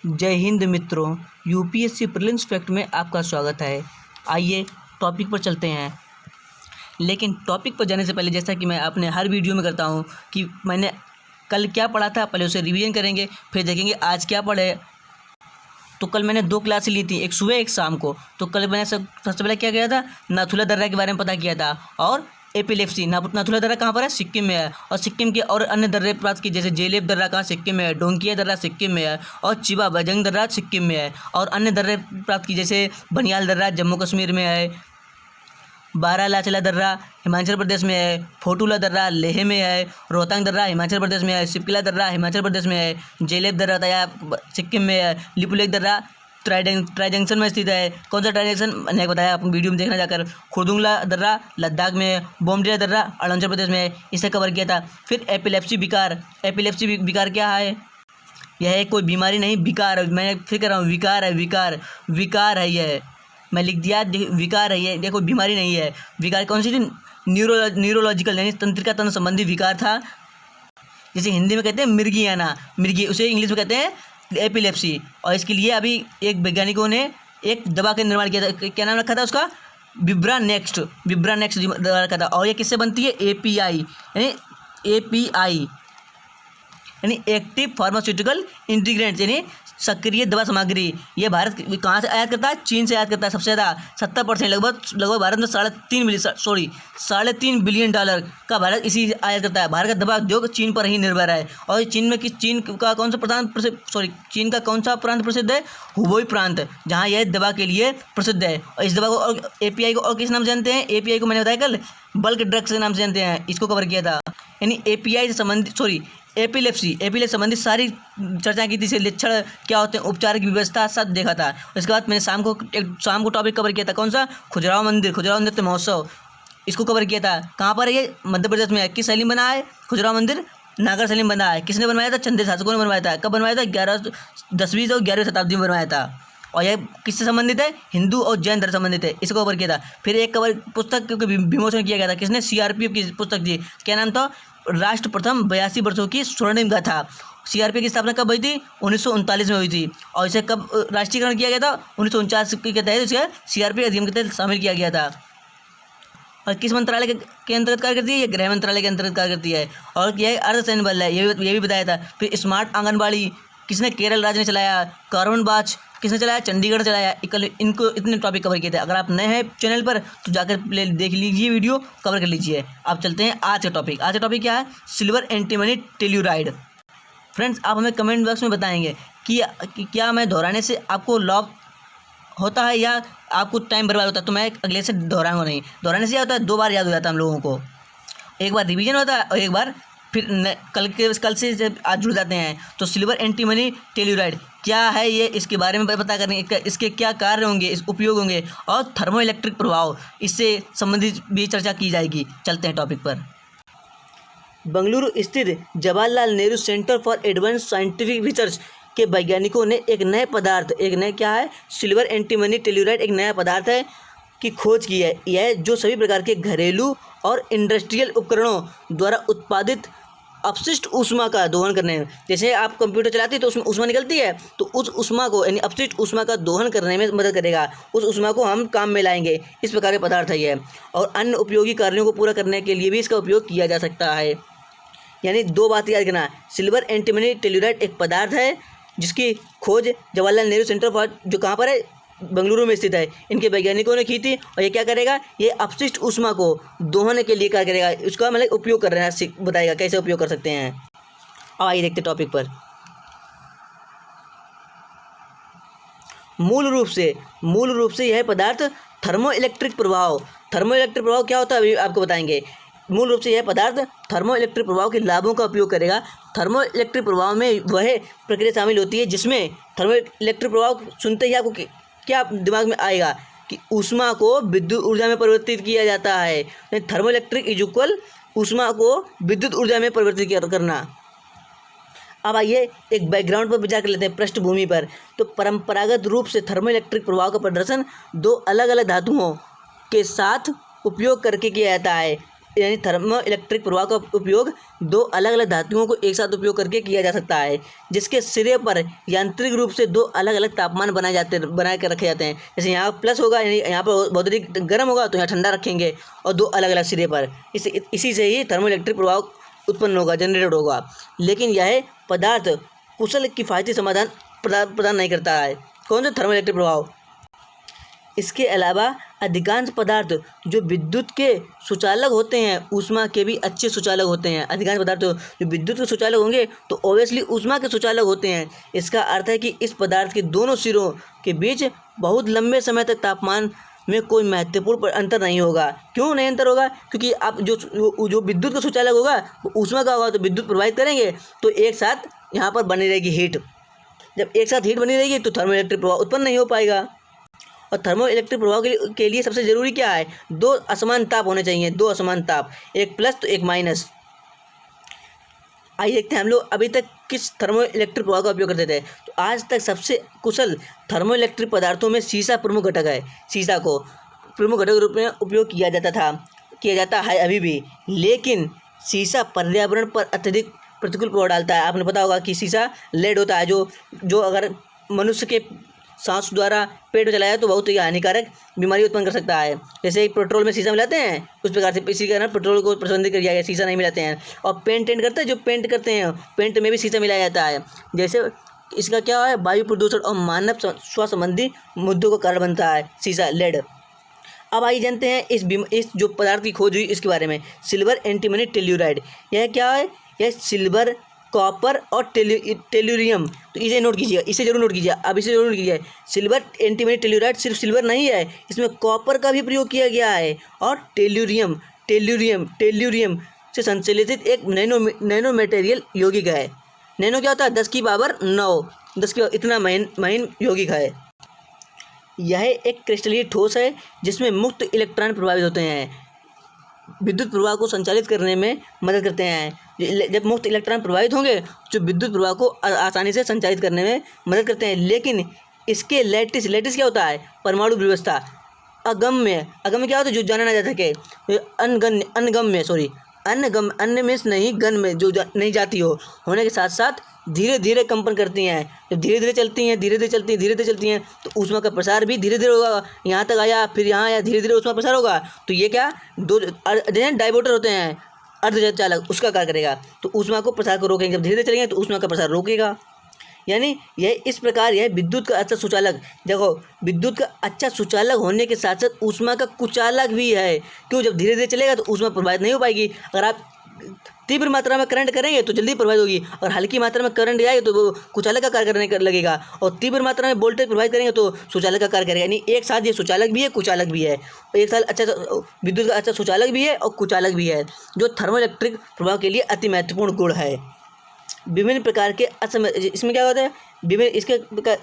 जय हिंद मित्रों, UPSC prelims fact में आपका स्वागत है। आइए टॉपिक पर चलते हैं। लेकिन टॉपिक पर जाने से पहले, जैसा कि मैं अपने हर वीडियो में करता हूं कि मैंने कल क्या पढ़ा था, पहले उसे रिवीजन करेंगे, फिर देखेंगे आज क्या पढ़े। तो कल मैंने 2 क्लासें ली थी, एक सुबह एक शाम को। तो कल मैंने सबसे पहले क्या किया था, नाथुला दर्रा के बारे में पता किया था और एपिलेप्सी। नाथुला दर्रा कहाँ पर है? सिक्किम में है। और सिक्किम के और अन्य दर्रे प्राप्त किए, जैसे जेलेब दर्रा कहाँ? सिक्किम में है। डोंकिया दर्रा सिक्किम में है और चिबा बजंग दर्रा सिक्किम में है। और अन्य दर्रे प्राप्त किए, जैसे बनियाल दर्रा जम्मू कश्मीर में है, बारालाचला दर्रा हिमाचल प्रदेश में है, फोटुला दर्रा लेह में है, रोहतांग दर्रा हिमाचल प्रदेश में है, शिपकिला दर्रा हिमाचल प्रदेश में है, जेलेब दर्रा बताया सिक्किम में है, लिपुलेख दर्रा ट्राई जंक्शन में स्थित है। कौन सा ट्राई जंक्शन मैंने बताया, आप वीडियो में देखना जाकर। खुरदुंगला दर्रा लद्दाख में है, बोमडिला दर्रा अरुणाचल प्रदेश में है। इसे कवर किया था। फिर एपिलेप्सी विकार। एपिलेप्सी विकार क्या है? यह है कोई बीमारी नहीं, विकार है। मैं फिर कह रहा हूँ, विकार है, विकार है यह। मैं लिख दिया, विकार है ये, देखो बीमारी नहीं है। विकार कौन सी थी? न्यूरोलॉजिकल यानी तंत्रिका तंत्र संबंधी विकार था। जैसे हिंदी में कहते हैं मिर्गियाना, मिर्गी, उसे इंग्लिश में कहते हैं एपिलेप्सी। और इसके लिए अभी एक वैज्ञानिकों ने एक दवा का निर्माण किया था। क्या नाम रखा था उसका? विब्रा नेक्स्ट दवा रखा था। और ये किससे बनती है? एपीआई यानी एक्टिव फार्मास्यूटिकल इंटीग्रेंट्स, यानी सक्रिय दवा सामग्री। ये भारत कहाँ से आयात करता है? चीन से आयात करता है सबसे ज़्यादा, 70%, लगभग भारत में $3.5 बिलियन का भारत इसी आयात करता है। भारत का दवा उद्योग चीन पर ही निर्भर है। और चीन का कौन सा प्रांत प्रसिद्ध है? हुबेई प्रांत, जहाँ यह दवा के लिए प्रसिद्ध है। और इस दवा को और एपीआई को और किस नाम से जानते हैं? एपीआई को मैंने बताया कल, बल्क ड्रग्स के नाम से जानते हैं। इसको कवर किया था। यानी एपीआई से संबंधित एपिलेप्सी संबंधित सारी चर्चा की थी। इसे लक्षण क्या होते हैं, उपचार की व्यवस्था, सब देखा था। उसके बाद मैंने शाम को टॉपिक कवर किया था। कौन सा? खुजराहो नृत्य महोत्सव। इसको कवर किया था। कहाँ पर है ये? मध्य प्रदेश में है। किस शैली में बना है खुजराहो मंदिर? नागर शैली में बना है। किसने बनवाया था? चंदेल शासकों ने बनवाया था। कब बनवाया था? 10वीं और 11वीं शताब्दी में बनवाया था। और यह किससे संबंधित है? हिंदू और जैन धर्म संबंधित है। इसको कवर किया था। फिर एक कवर पुस्तक विमोचन किया गया था। किसने? सीआरपीएफ की पुस्तक थी। क्या नाम था? राष्ट्र प्रथम 82 वर्षों की स्वर्णिम गाथा। सीआरपीएफ की स्थापना कब हुई थी? 1939 में हुई थी। और इसे कब राष्ट्रीयकरण किया गया था? 1949 के तहत इसे सीआरपीएफ अधिनियम के तहत शामिल किया गया था। और किस मंत्रालय के अंतर्गत कार्य करती है? ये गृह मंत्रालय के अंतर्गत कार्य करती है। और यह अर्धसैन्य बल है, ये भी बताया था। फिर स्मार्ट आंगनबाड़ी किसने? केरल राज्य ने चलाया। कार्बन बाच किसने चलाया? चंडीगढ़ चलाया। इनको इतने टॉपिक कवर किए थे। अगर आप नए हैं चैनल पर तो जाकर देख लीजिए, वीडियो कवर कर लीजिए। अब चलते हैं आज का टॉपिक। आज का टॉपिक क्या है? Silver antimony telluride. फ्रेंड्स, आप हमें कमेंट बॉक्स में बताएंगे कि क्या मैं दोहराने से आपको लाभ होता है या आपको टाइम बर्बाद होता है। तो मैं अगले से दोहराऊंगा नहीं। दोहराने से क्या होता है? 2 बार याद हो जाता है हम लोगों को। एक बार रिवीजन होता है और एक बार फिर कल से जब आज जुड़ जाते हैं। तो सिल्वर एंटीमनी टेल्यूराइड क्या है, ये इसके बारे में पता करेंगे। इसके क्या कार्य होंगे, इस उपयोग होंगे, और थर्मो इलेक्ट्रिक प्रभाव, इससे संबंधित भी चर्चा की जाएगी। चलते हैं टॉपिक पर। बेंगलुरु स्थित Jawaharlal Nehru centre for advance scientific research के वैज्ञानिकों ने क्या है? सिल्वर एंटीमनी टेल्यूराइड एक नया पदार्थ है की खोज की है। यह जो सभी प्रकार के घरेलू और इंडस्ट्रियल उपकरणों द्वारा उत्पादित अपशिष्ट ऊष्मा का दोहन करने में, जैसे आप कंप्यूटर चलाते हैं तो उसमें ऊष्मा निकलती है, तो उस ऊष्मा को यानी अपशिष्ट ऊष्मा का दोहन करने में मदद करेगा। उस ऊष्मा को हम काम में लाएंगे। इस प्रकार का पदार्थ है यह। और अन्य उपयोगी कार्यों को पूरा करने के लिए भी इसका उपयोग किया जा सकता है। यानी 2 बात याद करना। सिल्वर एंटीमनी टेल्यूराइड एक पदार्थ है जिसकी खोज जवाहरलाल नेहरू सेंटर फॉर, जो कहाँ पर है? बेंगलुरु में स्थित है। इनके वैज्ञानिकों ने की थी। और ये क्या करेगा? ये अपशिष्ट ऊष्मा को दोहन के लिए क्या करेगा? उसका मतलब उपयोग कर रहे हैं, बताएगा कैसे उपयोग कर सकते हैं। अब आइए देखते टॉपिक पर। मूल रूप से यह पदार्थ थर्मो इलेक्ट्रिक प्रभाव क्या होता है अभी आपको बताएंगे। मूल रूप से यह पदार्थ थर्मो इलेक्ट्रिक प्रभाव के लाभों का उपयोग करेगा। थर्मो इलेक्ट्रिक प्रभाव में वह प्रक्रिया शामिल होती है जिसमें थर्मो इलेक्ट्रिक प्रभाव सुनते ही आपको क्या दिमाग में आएगा कि ऊष्मा को विद्युत ऊर्जा में परिवर्तित किया जाता है। थर्मो इलेक्ट्रिक इज इक्वल ऊष्मा को विद्युत ऊर्जा में परिवर्तित करना। अब आइए एक बैकग्राउंड पर विचार कर लेते हैं, पृष्ठभूमि पर। तो परंपरागत रूप से थर्मो इलेक्ट्रिक प्रभाव का प्रदर्शन 2 अलग अलग धातुओं के साथ उपयोग करके किया जाता है। यानी थर्मो इलेक्ट्रिक प्रवाह का उपयोग दो अलग अलग धातुओं को एक साथ उपयोग करके किया जा सकता है, जिसके सिरे पर यांत्रिक रूप से दो अलग अलग तापमान बना के रखे जाते हैं। जैसे यहाँ प्लस होगा, यानी यहाँ पर बहुत अधिक गर्म होगा तो यहाँ ठंडा रखेंगे, और दो अलग अलग सिरे पर। इसी से ही थर्मो इलेक्ट्रिक प्रवाह उत्पन्न होगा, जनरेट होगा। लेकिन यह पदार्थ कुशल किफ़ायती समाधान प्रदान नहीं करता है। कौन सा थर्मो इलेक्ट्रिक प्रभाव? इसके अलावा अधिकांश पदार्थ जो विद्युत के सुचालक होते हैं, ऊष्मा के भी अच्छे सुचालक होते हैं। अधिकांश पदार्थ जो विद्युत के सुचालक होंगे तो ऑब्वियसली ऊष्मा के सुचालक होते हैं। इसका अर्थ है कि इस पदार्थ के दोनों सिरों के बीच बहुत लंबे समय तक तापमान में कोई महत्वपूर्ण अंतर नहीं होगा। क्यों नहीं अंतर होगा? क्योंकि आप जो विद्युत का सुचालक होगा वो ऊष्मा का होगा, तो विद्युत प्रवाहित करेंगे तो एक साथ यहाँ पर बनी रहेगी हीट। जब एक साथ हीट बनी रहेगी तो थर्मो इलेक्ट्रिक प्रभाव उत्पन्न नहीं हो पाएगा। और थर्मो इलेक्ट्रिक प्रभाव के लिए सबसे ज़रूरी क्या है? दो असमान ताप होने चाहिए, दो असमान ताप, एक प्लस तो एक माइनस। आइए देखते हैं हम लोग अभी तक किस थर्मो इलेक्ट्रिक प्रभाव का उपयोग करते थे। तो आज तक सबसे कुशल थर्मो इलेक्ट्रिक पदार्थों में सीसा प्रमुख घटक है। सीसा को प्रमुख घटक के रूप में उपयोग किया जाता है अभी भी। लेकिन सीसा पर्यावरण पर अत्यधिक प्रतिकूल प्रभाव डालता है। आपने पता होगा कि सीसा लेड होता है, जो अगर मनुष्य के सांस द्वारा पेट में चला जाए तो बहुत ही हानिकारक बीमारी उत्पन्न कर सकता है। जैसे पेट्रोल में शीशा मिलाते हैं, उस प्रकार से इसी कारण पेट्रोल को प्रतिबंधित कर दिया गया, शीशा नहीं मिलाते हैं। और पेंट करते हैं, जो पेंट करते हैं पेंट में भी शीशा मिलाया जाता है। जैसे इसका क्या है, वायु प्रदूषण और मानव स्वास्थ्य संबंधी मुद्दों का कारण बनता है शीशा, लेड। अब आइए जानते हैं इस जो पदार्थ की खोज हुई इसके बारे में। सिल्वर एंटीमनी टेल्यूराइड, यह क्या है? यह सिल्वर, कॉपर और टेल्यूरियम। तो इसे नोट कीजिएगा, इसे जरूर नोट कीजिए, अब इसे जरूर नोट कीजिए। सिल्वर एंटीमनी टेल्यूराइड सिर्फ सिल्वर नहीं है, इसमें कॉपर का भी प्रयोग किया गया है। और टेल्यूरियम से संश्लेषित एक नैनो मटेरियल यौगिक है। नैनो क्या होता है? 10 की पावर 9, 10 की इतना महीन यौगिक है। यह एक क्रिस्टलीय ठोस है जिसमें मुक्त इलेक्ट्रॉन प्रभावित होते हैं, विद्युत प्रवाह को संचालित करने में मदद करते हैं। जब मुक्त इलेक्ट्रॉन प्रभावित होंगे जो विद्युत प्रवाह को आसानी से संचालित करने में मदद करते हैं। लेकिन इसके लैटिस क्या होता है? परमाणु व्यवस्था अगम्य क्या होता है? जो जाना ना जा सके, अन्य में नहीं, गन में जो नहीं जाती हो, होने के साथ साथ धीरे धीरे कंपन करती हैं। जब धीरे धीरे चलती हैं तो ऊष्मा का प्रसार भी धीरे धीरे होगा। यहाँ तक आया, फिर यहाँ आया, धीरे धीरे ऊष्मा प्रसार होगा। तो ये क्या, दो डाइवर्टर होते हैं, अर्धचालक, उसका कार्य करेगा। तो ऊष्मा को प्रसार को रोकेंगे, जब धीरे धीरे चलेंगे तो ऊष्मा का प्रसार रोकेगा। यानी यह इस प्रकार यह विद्युत का अच्छा सुचालक, देखो विद्युत का अच्छा सुचालक होने के साथ साथ ऊष्मा का कुचालक भी है। क्यों? जब धीरे धीरे चलेगा तो ऊष्मा प्रभावित नहीं हो पाएगी। अगर आप तीव्र मात्रा में करंट करेंगे तो जल्दी प्रभावित होगी, और हल्की मात्रा में करंट आएगी तो वो कुचालक का कार्य करने लगेगा। और तीव्र मात्रा में वोल्टेज प्रभावित करेंगे तो सुचालक का कार्य करेगा। यानी एक साथ ये सुचालक भी है, कुचालक भी है। एक साथ अच्छा विद्युत का अच्छा सुचालक भी है और कुचालक भी है, जो थर्मो इलेक्ट्रिक प्रभाव के लिए अति महत्वपूर्ण गुण है। विभिन्न प्रकार के इसमें क्या होता है, विभिन्न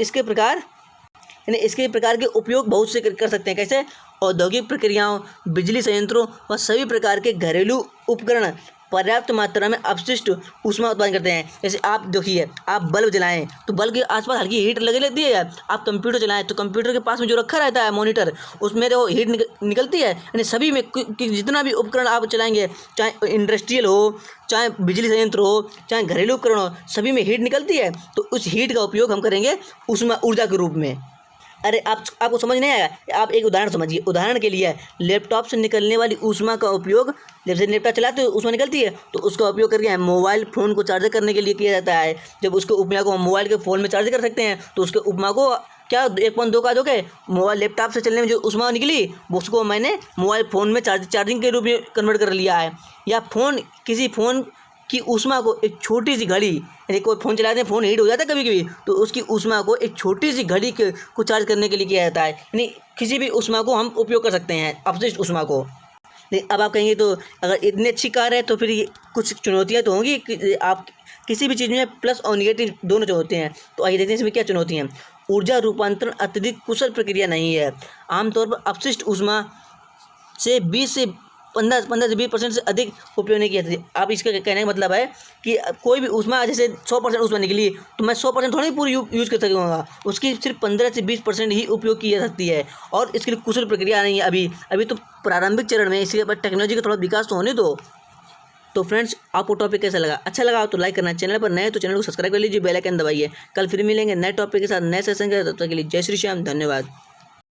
इसके प्रकार, यानी इसके प्रकार के उपयोग बहुत से कर सकते हैं। कैसे? औद्योगिक प्रक्रियाओं, बिजली संयंत्रों और सभी प्रकार के घरेलू उपकरण पर्याप्त मात्रा में अपशिष्ट ऊष्मा उत्पादन करते हैं। जैसे आप देखिए, आप बल्ब जलाएं तो बल्ब के आसपास हल्की हीट लगे रहती है। आप कंप्यूटर चलाएं तो कंप्यूटर के पास में जो रखा रहता है मॉनिटर, उसमें तो हीट निकलती है। यानी सभी में जितना भी उपकरण आप चलाएंगे, चाहे इंडस्ट्रियल हो, चाहे बिजली संयंत्र हो, चाहे घरेलू उपकरण हो, सभी में हीट निकलती है। तो उस हीट का उपयोग हम करेंगे ऊर्जा के रूप में। अरे आपको समझ नहीं आया? आप एक उदाहरण समझिए। उदाहरण के लिए लैपटॉप से निकलने वाली ऊष्मा का उपयोग, जब से लैपटॉप चलाते हो ऊष्मा निकलती है, तो उसका उपयोग करके मोबाइल फ़ोन को चार्ज करने के लिए किया जाता है। जब उसके उपमा को हम मोबाइल के फ़ोन में चार्ज कर सकते हैं, तो उसके उपमा को क्या 1.2 का जो के मोबाइल लैपटॉप से चलने में जो ऊष्मा निकली, उसको मैंने मोबाइल फ़ोन में चार्जिंग के रूप में कन्वर्ट कर लिया है। या किसी फ़ोन की ऊष्मा को एक छोटी सी घड़ी, यानी कोई फ़ोन चलाते हैं, फ़ोन हीट हो जाता है कभी कभी, तो उसकी ऊष्मा को एक छोटी सी घड़ी को चार्ज करने के लिए किया जाता है। यानी किसी भी ऊष्मा को हम उपयोग कर सकते हैं, अपशिष्ट ऊष्मा को। अब आप कहेंगे तो अगर इतनी अच्छी कार है तो फिर कुछ चुनौतियाँ तो होंगी कि आप किसी भी चीज़ में प्लस और निगेटिव दोनों जो होते हैं। तो आइए देखते हैं इसमें क्या चुनौती हैं। ऊर्जा रूपांतरण अत्यधिक कुशल प्रक्रिया नहीं है। आमतौर पर अपशिष्ट ऊष्मा से 20 से 15 से 20% से अधिक उपयोग नहीं किया था। आप इसका कहने का मतलब है कि कोई भी ऊष्मा जैसे 100% ऊष्मा निकली तो मैं 100% थोड़ी पूरी यूज़ कर सकूँगा, उसकी सिर्फ 15 से 20% ही उपयोग की जा सकती है। और इसके लिए कुशल प्रक्रिया नहीं है अभी तो प्रारंभिक चरण में, इसके बाद टेक्नोलॉजी का थोड़ा विकास तो होने दो। तो फ्रेंड्स, आपको टॉपिक कैसा लगा? अच्छा लगा तो लाइक करना, चैनल पर नए तो चैनल को सब्सक्राइब कर लीजिए, बेल आइकन दबाइए। कल फिर मिलेंगे नए टॉपिक के साथ, नए सेशन के साथ। तब तक के लिए जय श्री श्याम, धन्यवाद।